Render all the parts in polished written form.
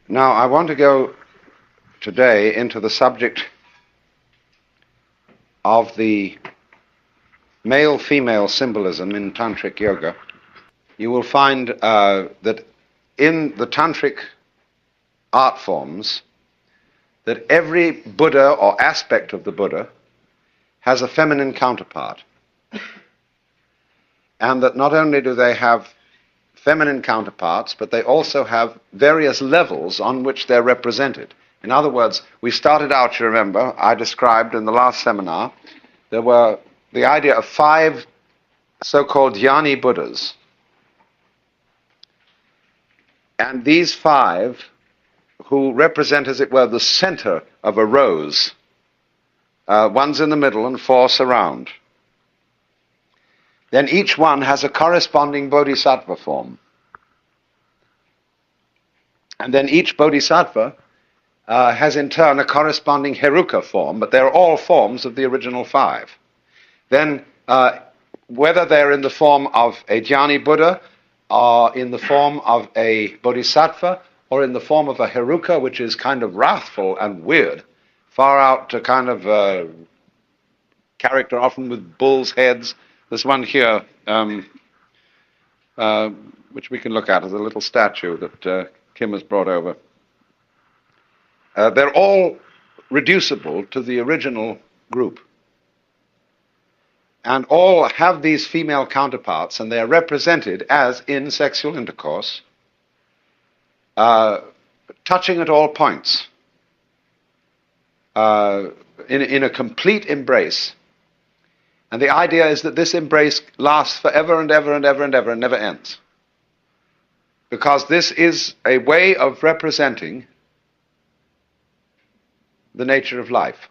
Now, I want to go today into the subject of the male-female symbolism in Tantric Yoga. You will find that in the Tantric art forms, that every Buddha or aspect of the Buddha has a feminine counterpart. And that not only do they have feminine counterparts, but they also have various levels on which they're represented. In other words, we started out, you remember, I described in the last seminar, there were the idea of 5 so-called jnani Buddhas. And these 5, who represent, as it were, the center of a rose, one's in the middle and 4 surround. Then each one has a corresponding bodhisattva form. And then each bodhisattva has in turn a corresponding heruka form, but they're all forms of the original 5. Then whether they're in the form of a jnani Buddha, or in the form of a bodhisattva, or in the form of a heruka, which is kind of wrathful and weird, far out to kind of character, often with bull's heads. There's one here, which we can look at as a little statue that Kim has brought over. They're all reducible to the original group. And all have these female counterparts, and they are represented as in sexual intercourse, touching at all points, in a complete embrace. And the idea is that this embrace lasts forever and ever and ever and ever and never ends. Because this is a way of representing the nature of life.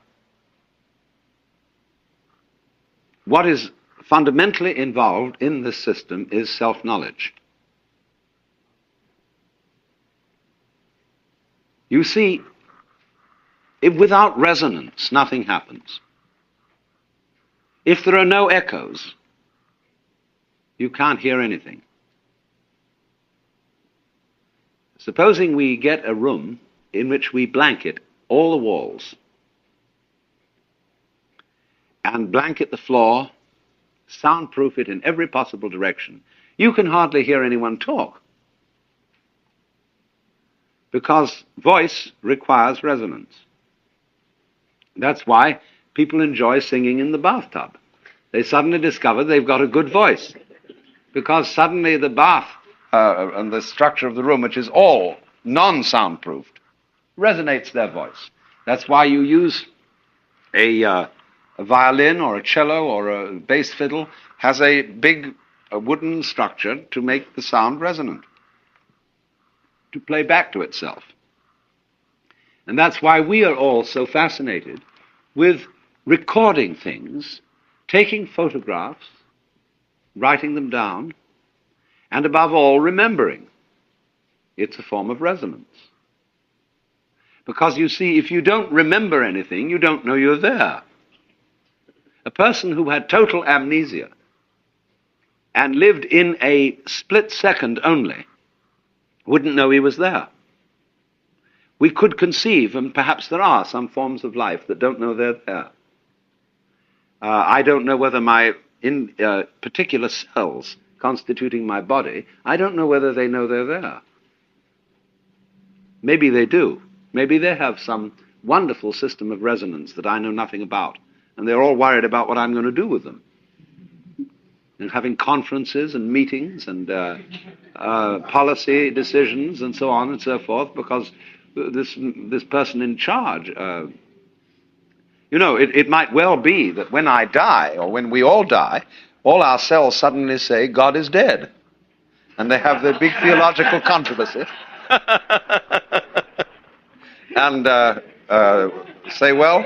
What is fundamentally involved in this system is self-knowledge. You see, without resonance, nothing happens. If there are no echoes, you can't hear anything. Supposing we get a room in which we blanket all the walls and blanket the floor, soundproof it in every possible direction, you can hardly hear anyone talk, because voice requires resonance. That's why people enjoy singing in the bathtub. They suddenly discover they've got a good voice, because suddenly the bath and the structure of the room, which is all non-soundproofed, resonates their voice. That's why you use a violin or a cello or a bass fiddle has a big wooden structure to make the sound resonant, to play back to itself. And that's why we are all so fascinated with recording things, taking photographs, writing them down, and above all, remembering. It's a form of resonance. Because you see, if you don't remember anything, you don't know you're there. A person who had total amnesia and lived in a split second only wouldn't know he was there. We could conceive, and perhaps there are some forms of life that don't know they're there. I don't know whether my particular cells constituting my body, I don't know whether they know they're there. Maybe they do. Maybe they have some wonderful system of resonance that I know nothing about, and they're all worried about what I'm going to do with them. And having conferences and meetings and policy decisions and so on and so forth, because this person in charge, it might well be that when I die, or when we all die, all our cells suddenly say, God is dead. And they have their big theological controversy. And say, well,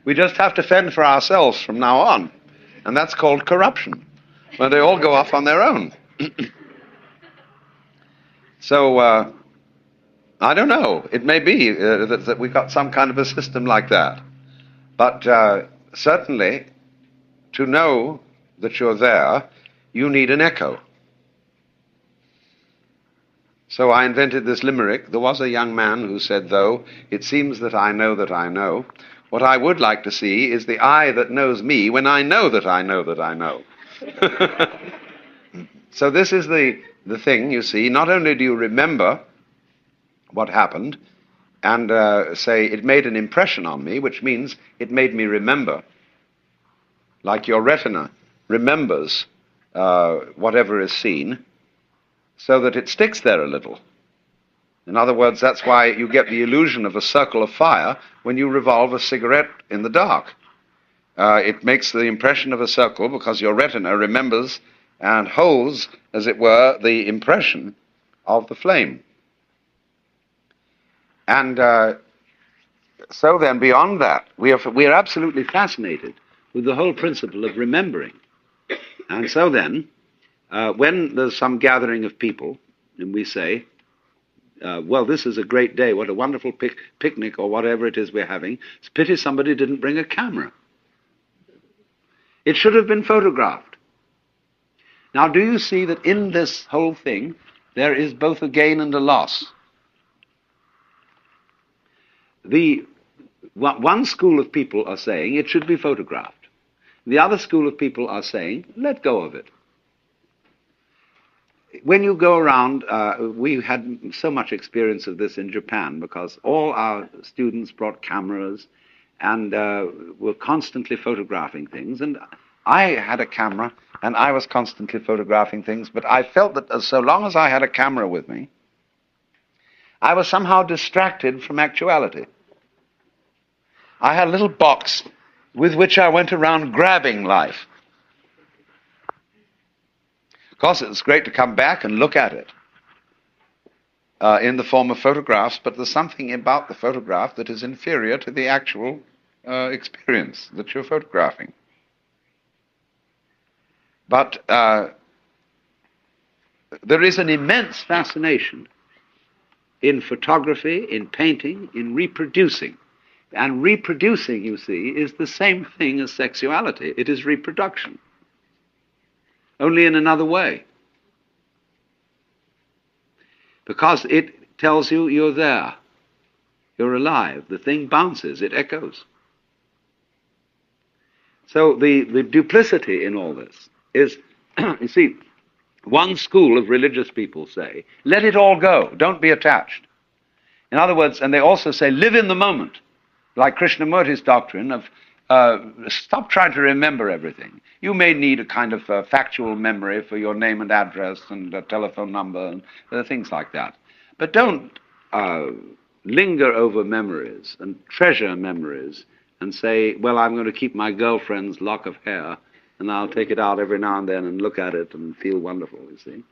we just have to fend for ourselves from now on. And that's called corruption, where they all go off on their own. So, I don't know. It may be that we've got some kind of a system like that. But certainly, to know that you're there, you need an echo. So I invented this limerick. There was a young man who said, though, it seems that I know, what I would like to see is the eye that knows me when I know that I know that I know. So this is the thing, you see. Not only do you remember what happened and say it made an impression on me, which means it made me remember, like your retina remembers whatever is seen, so that it sticks there a little. In other words, that's why you get the illusion of a circle of fire when you revolve a cigarette in the dark. It makes the impression of a circle because your retina remembers and holds, as it were, the impression of the flame. And so then, beyond that, we are absolutely fascinated with the whole principle of remembering. And so then, when there's some gathering of people, and we say, well, this is a great day, what a wonderful picnic, or whatever it is we're having, it's a pity somebody didn't bring a camera. It should have been photographed. Now, do you see that in this whole thing, there is both a gain and a loss? One school of people are saying it should be photographed. The other school of people are saying, let go of it. When you go around, we had so much experience of this in Japan because all our students brought cameras and were constantly photographing things. And I had a camera and I was constantly photographing things, but I felt that so long as I had a camera with me, I was somehow distracted from actuality. I had a little box with which I went around grabbing life. Of course, it's great to come back and look at it in the form of photographs, but there's something about the photograph that is inferior to the actual experience that you're photographing. But there is an immense fascination in photography, in painting, in reproducing. And reproducing, you see, is the same thing as sexuality. It is reproduction, only in another way. Because it tells you you're there, you're alive, the thing bounces, it echoes. So the duplicity in all this is, you see, one school of religious people say, let it all go, don't be attached. In other words, and they also say, live in the moment. Like Krishnamurti's doctrine of stop trying to remember everything. You may need a kind of factual memory for your name and address and a telephone number and things like that. But don't linger over memories and treasure memories and say, well, I'm going to keep my girlfriend's lock of hair and I'll take it out every now and then and look at it and feel wonderful, you see.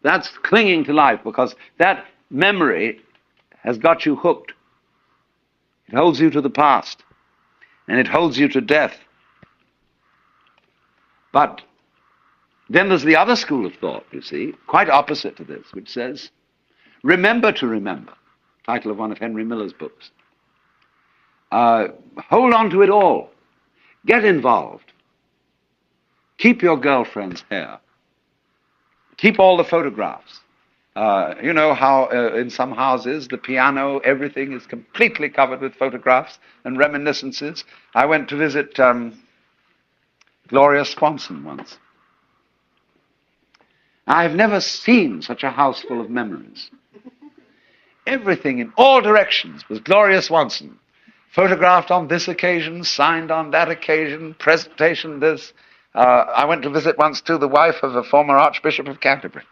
That's clinging to life because that memory has got you hooked. It holds you to the past, and it holds you to death. But then there's the other school of thought, you see, quite opposite to this, which says, remember to remember, title of one of Henry Miller's books. Hold on to it all. Get involved. Keep your girlfriend's hair. Keep all the photographs. You know how in some houses, the piano, everything is completely covered with photographs and reminiscences. I went to visit Gloria Swanson once. I've never seen such a house full of memories. Everything in all directions was Gloria Swanson. Photographed on this occasion, signed on that occasion, presentation this. I went to visit once too the wife of a former Archbishop of Canterbury.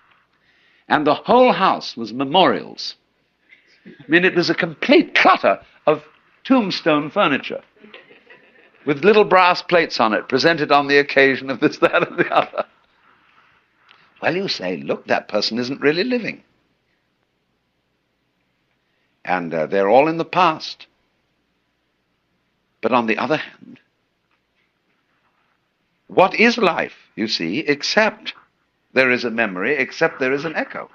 And the whole house was memorials. I mean, it was a complete clutter of tombstone furniture with little brass plates on it, presented on the occasion of this, that, and the other. Well, you say, look, that person isn't really living. And they're all in the past. But on the other hand, what is life, you see, except there is a memory, except there is an echo?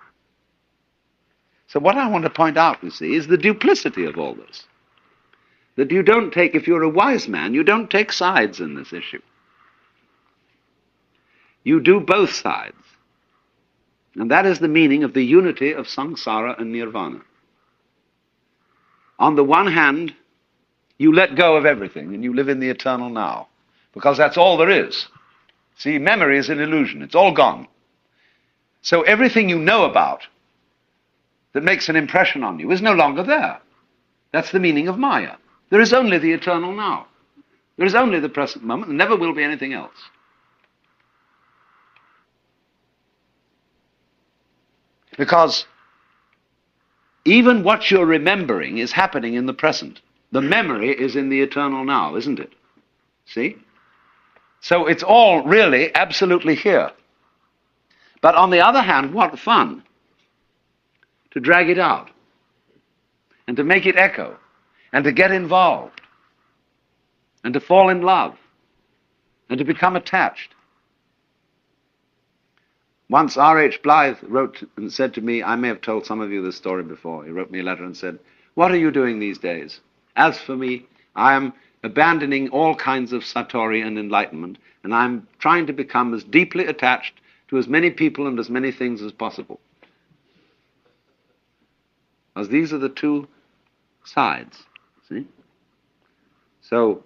So what I want to point out, you see, is the duplicity of all this. That you don't take, if you're a wise man, you don't take sides in this issue. You do both sides. And that is the meaning of the unity of samsara and nirvana. On the one hand, you let go of everything and you live in the eternal now, because that's all there is. See, memory is an illusion. It's all gone. So everything you know about that makes an impression on you is no longer there. That's the meaning of Maya. There is only the eternal now. There is only the present moment. There never will be anything else. Because even what you're remembering is happening in the present. The memory is in the eternal now, isn't it? See? So it's all really absolutely here. But on the other hand, what fun to drag it out and to make it echo and to get involved and to fall in love and to become attached. Once R.H. Blythe wrote and said to me, I may have told some of you this story before, he wrote me a letter and said, what are you doing these days? As for me, I am abandoning all kinds of satori and enlightenment, and I'm trying to become as deeply attached to as many people and as many things as possible. Because these are the two sides, see? So,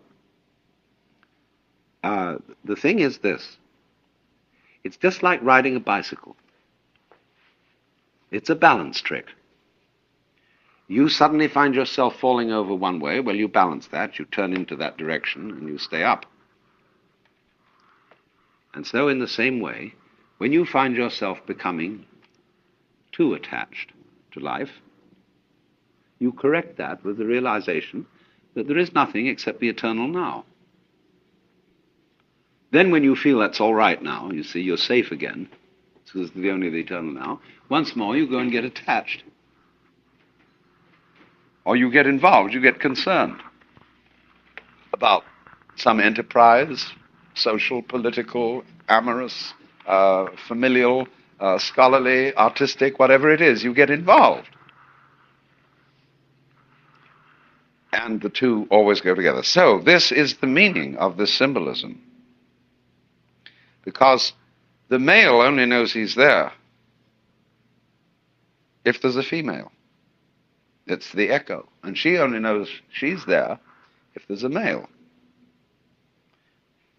the thing is this. It's just like riding a bicycle. It's a balance trick. You suddenly find yourself falling over one way, well, you balance that, you turn into that direction, and you stay up. And so in the same way, when you find yourself becoming too attached to life, you correct that with the realization that there is nothing except the eternal now. Then when you feel that's all right now, you see, you're safe again, so this is the only the eternal now, once more you go and get attached. Or you get involved, you get concerned about some enterprise, social, political, amorous, familial, scholarly, artistic, whatever it is, you get involved. And the two always go together. So this is the meaning of this symbolism. Because the male only knows he's there if there's a female. It's the echo. And she only knows she's there if there's a male.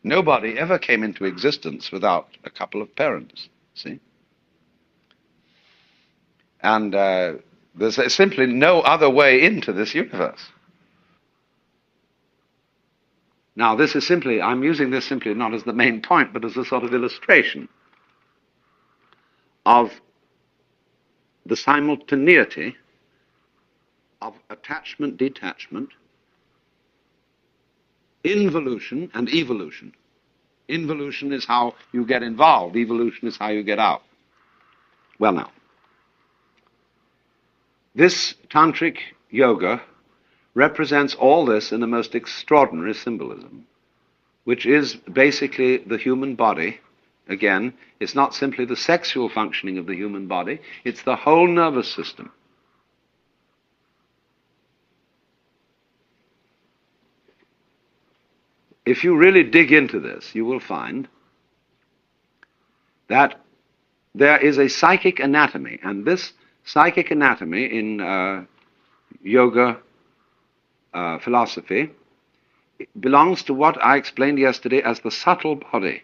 Nobody ever came into existence without a couple of parents, see? And there's simply no other way into this universe. Now, this is simply, I'm using this simply not as the main point, but as a sort of illustration of the simultaneity of attachment, detachment, involution, and evolution. Involution is how you get involved. Evolution is how you get out. Well, now, this tantric yoga represents all this in the most extraordinary symbolism, which is basically the human body. Again, it's not simply the sexual functioning of the human body, it's the whole nervous system. If you really dig into this, you will find that there is a psychic anatomy, and this psychic anatomy in yoga philosophy belongs to what I explained yesterday as the subtle body.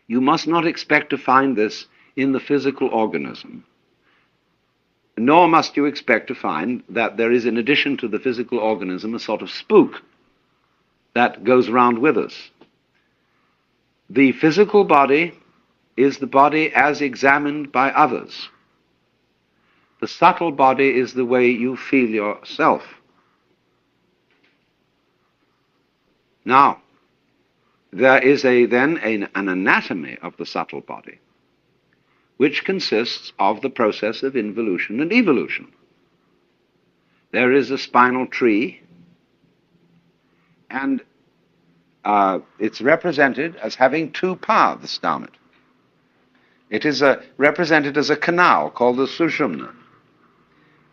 You must not expect to find this in the physical organism, nor must you expect to find that there is, in addition to the physical organism, a sort of spook that goes around with us. The physical body is the body as examined by others. The subtle body is the way you feel yourself. Now, there is then an anatomy of the subtle body, which consists of the process of involution and evolution. There is a spinal tree, and it's represented as having two paths down it. It is represented as a canal called the Sushumna.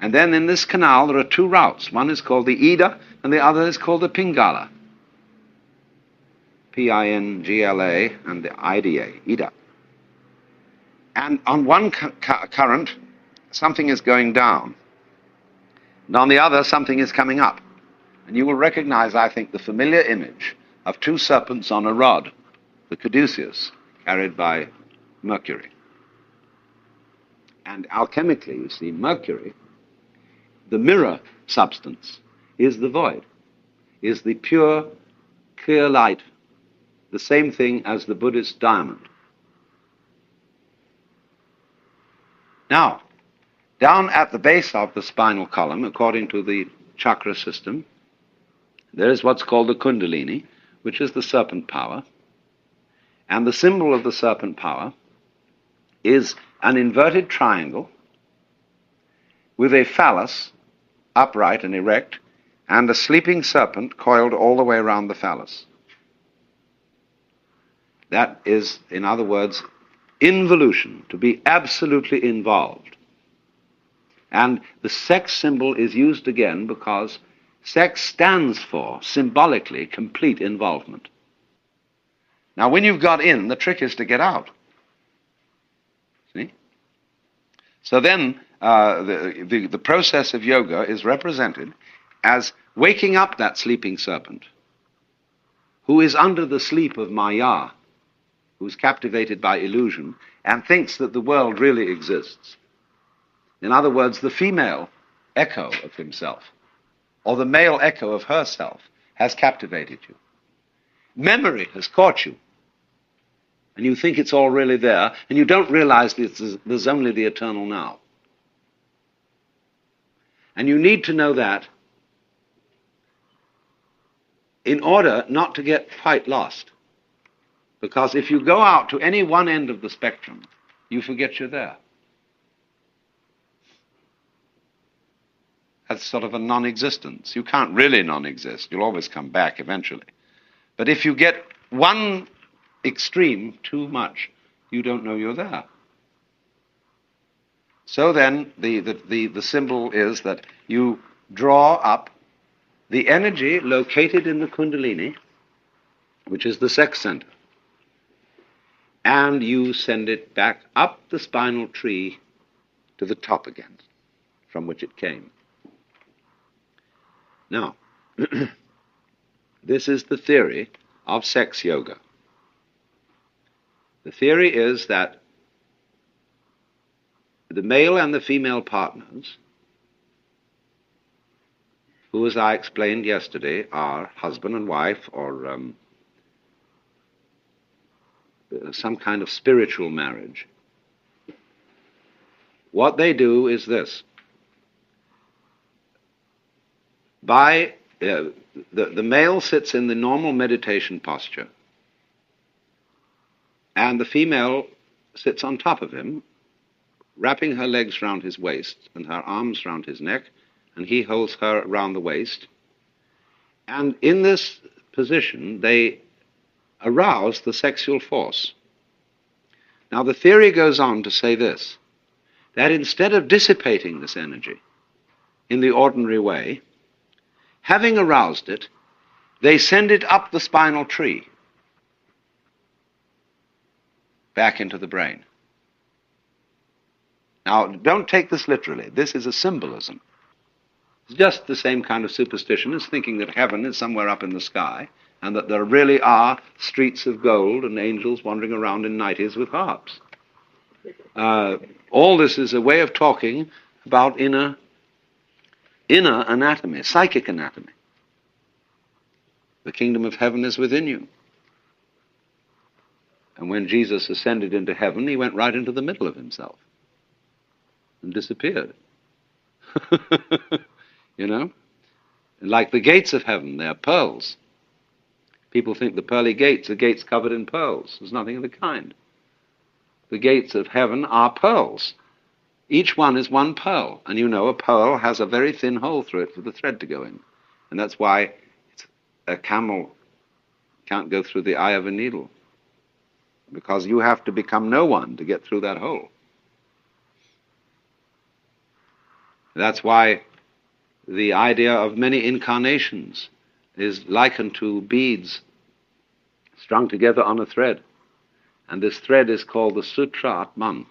And then in this canal there are two routes. One is called the Ida, and the other is called the Pingala. Pingla, and the Ida, Ida. And on one current, something is going down. And on the other, something is coming up. And you will recognize, I think, the familiar image of two serpents on a rod, the caduceus, carried by Mercury. And alchemically, you see, Mercury, the mirror substance, is the void, is the pure, clear light, the same thing as the Buddhist diamond. Now, down at the base of the spinal column, according to the chakra system, there is what's called the Kundalini, which is the serpent power. And the symbol of the serpent power is an inverted triangle with a phallus upright and erect, and a sleeping serpent coiled all the way around the phallus. That is, in other words, involution, to be absolutely involved. And the sex symbol is used again because sex stands for, symbolically, complete involvement. Now, when you've got in, the trick is to get out. See? So then, the process of yoga is represented as waking up that sleeping serpent, who is under the sleep of Maya, who's captivated by illusion, and thinks that the world really exists. In other words, the female echo of himself, or the male echo of herself, has captivated you. Memory has caught you, and you think it's all really there, and you don't realize that there's only the eternal now. And you need to know that in order not to get quite lost. Because if you go out to any one end of the spectrum, you forget you're there. That's sort of a non-existence. You can't really non-exist. You'll always come back eventually. But if you get one extreme too much, you don't know you're there. So then, the symbol is that you draw up the energy located in the Kundalini, which is the sex center, and you send it back up the spinal tree to the top again, from which it came. Now, this is the theory of sex yoga. The theory is that the male and the female partners, who, as I explained yesterday, are husband and wife, or some kind of spiritual marriage, what they do is this. The male sits in the normal meditation posture, and the female sits on top of him, wrapping her legs round his waist and her arms round his neck, and he holds her round the waist. And in this position, they arouse the sexual force. Now, the theory goes on to say this, that instead of dissipating this energy in the ordinary way, having aroused it, they send it up the spinal tree, back into the brain. Now, don't take this literally. This is a symbolism. It's just the same kind of superstition as thinking that heaven is somewhere up in the sky, and that there really are streets of gold and angels wandering around in nighties with harps. All this is a way of talking about inner anatomy, psychic anatomy. The kingdom of heaven is within you. And when Jesus ascended into heaven, he went right into the middle of himself and disappeared. You know? And like the gates of heaven, they are pearls. People think the pearly gates are gates covered in pearls. There's nothing of the kind. The gates of heaven are pearls. Each one is one pearl. And you know, a pearl has a very thin hole through it for the thread to go in. And that's why a camel can't go through the eye of a needle. Because you have to become no one to get through that hole. That's why the idea of many incarnations is likened to beads strung together on a thread. And this thread is called the Sutra Atman,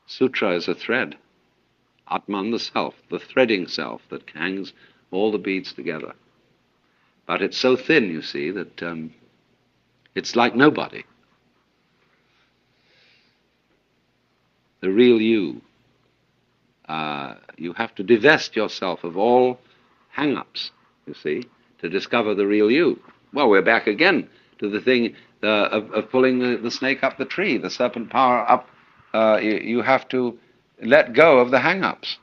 Sutra is a thread. Atman, the self, the threading self that hangs all the beads together. But it's so thin, you see, that it's like nobody. The real you. You have to divest yourself of all hang-ups, you see, to discover the real you. Well, we're back again to the thing of pulling the snake up the tree, the serpent power up. You have to let go of the hang-ups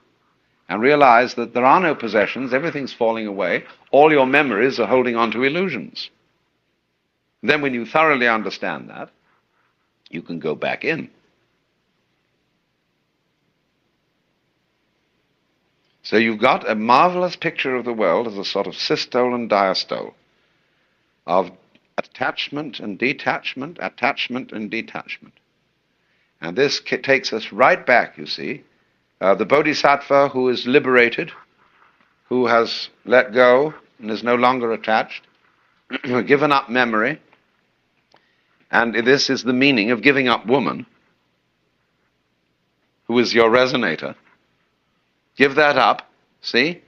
and realize that there are no possessions, everything's falling away, all your memories are holding on to illusions. Then when you thoroughly understand that, you can go back in. So you've got a marvelous picture of the world as a sort of systole and diastole, of attachment and detachment, attachment and detachment. And this takes us right back, you see. The bodhisattva who is liberated, who has let go and is no longer attached, given up memory, and this is the meaning of giving up woman, who is your resonator. Give that up, see,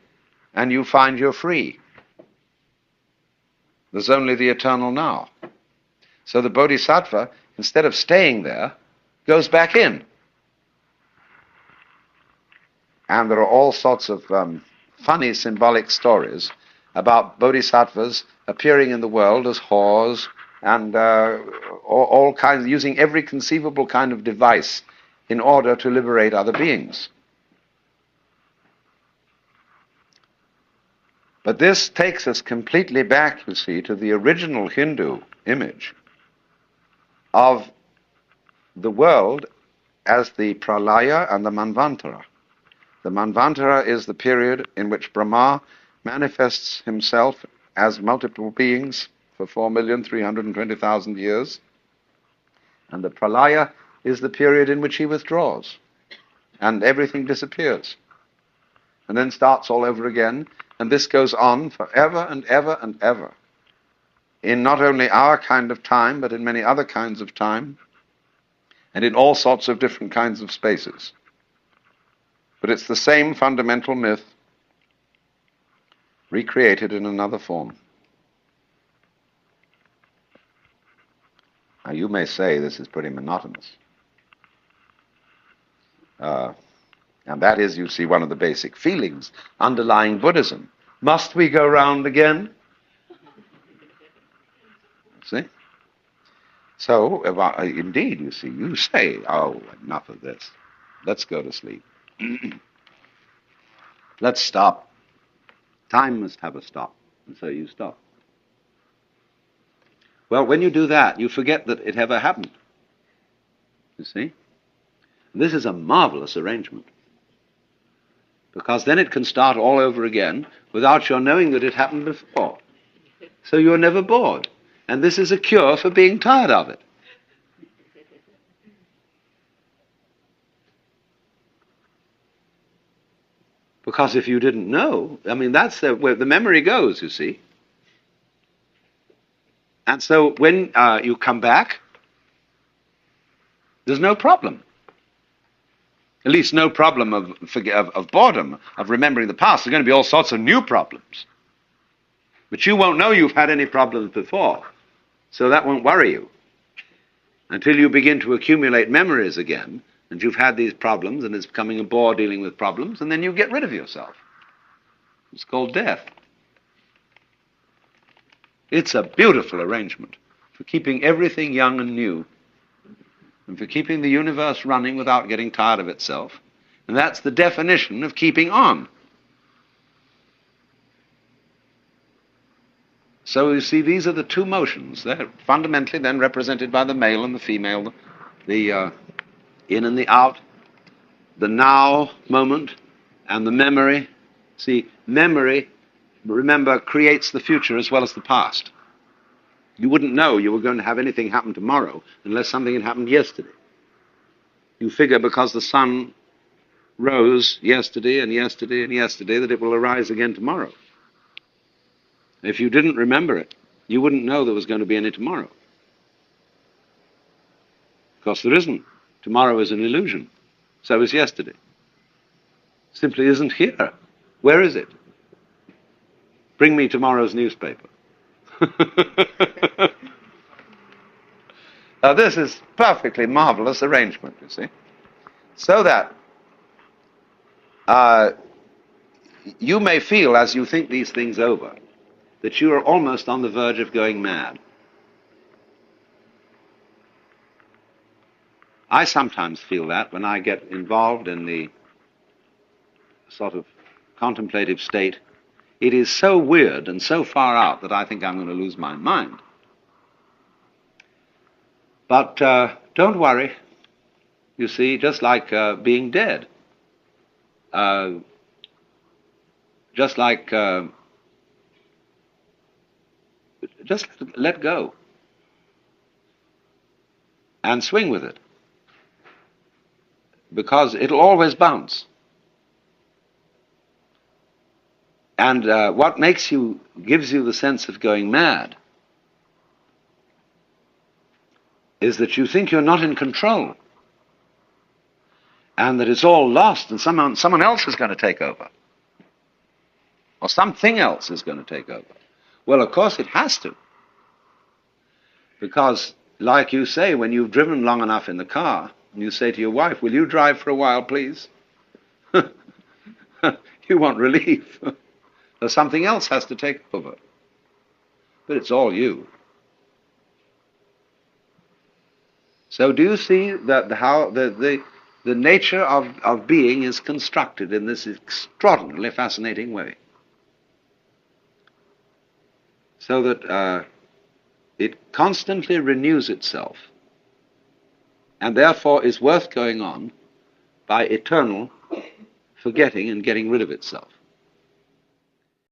and you find you're free. There's only the eternal now. So the bodhisattva, instead of staying there, goes back in. And there are all sorts of funny symbolic stories about bodhisattvas appearing in the world as whores and all kinds, using every conceivable kind of device in order to liberate other beings. But this takes us completely back, you see, to the original Hindu image of the world as the pralaya and the manvantara. The manvantara is the period in which Brahma manifests himself as multiple beings for 4,320,000 years. And the pralaya is the period in which he withdraws and everything disappears. And then starts all over again. And this goes on forever and ever and ever, in not only our kind of time, but in many other kinds of time, and in all sorts of different kinds of spaces. But it's the same fundamental myth, recreated in another form. Now you may say this is pretty monotonous. And that is, you see, one of the basic feelings underlying Buddhism. Must we go round again? See? So, indeed, you see, you say, oh, enough of this. Let's go to sleep. Let's stop. Time must have a stop. And so you stop. Well, when you do that, you forget that it ever happened. You see? This is a marvelous arrangement. Because then it can start all over again without your knowing that it happened before. So you're never bored. And this is a cure for being tired of it. Because if you didn't know, I mean, that's where the memory goes, you see. And so when you come back, there's no problem. At least no problem of boredom, of remembering the past. There's going to be all sorts of new problems. But you won't know you've had any problems before. So that won't worry you. Until you begin to accumulate memories again, and you've had these problems, and it's becoming a bore dealing with problems, and then you get rid of yourself. It's called death. It's a beautiful arrangement for keeping everything young and new, and for keeping the universe running without getting tired of itself. And that's the definition of keeping on. So you see, these are the two motions. They're fundamentally then represented by the male and the female, the in and the out, the now moment, and the memory. See, memory, remember, creates the future as well as the past. You wouldn't know you were going to have anything happen tomorrow unless something had happened yesterday. You figure because the sun rose yesterday and yesterday and yesterday that it will arise again tomorrow. If you didn't remember it, you wouldn't know there was going to be any tomorrow. Because there isn't. Tomorrow is an illusion. So is yesterday. Simply isn't here. Where is it? Bring me tomorrow's newspaper. Now this is perfectly marvelous arrangement, you see. So that you may feel, as you think these things over, that you are almost on the verge of going mad. I sometimes feel that when I get involved in the sort of contemplative state. It is so weird and so far out that I think I'm going to lose my mind. But don't worry. You see, just like being dead, just like just let go and swing with it, because it'll always bounce. And what gives you the sense of going mad is that you think you're not in control and that it's all lost and someone else is going to take over. Or something else is going to take over. Well, of course it has to. Because, like you say, when you've driven long enough in the car, and you say to your wife, will you drive for a while, please? You want relief. Or something else has to take over. But it's all you. So do you see that how the nature of being is constructed in this extraordinarily fascinating way? So that it constantly renews itself, and therefore is worth going on by eternal forgetting and getting rid of itself.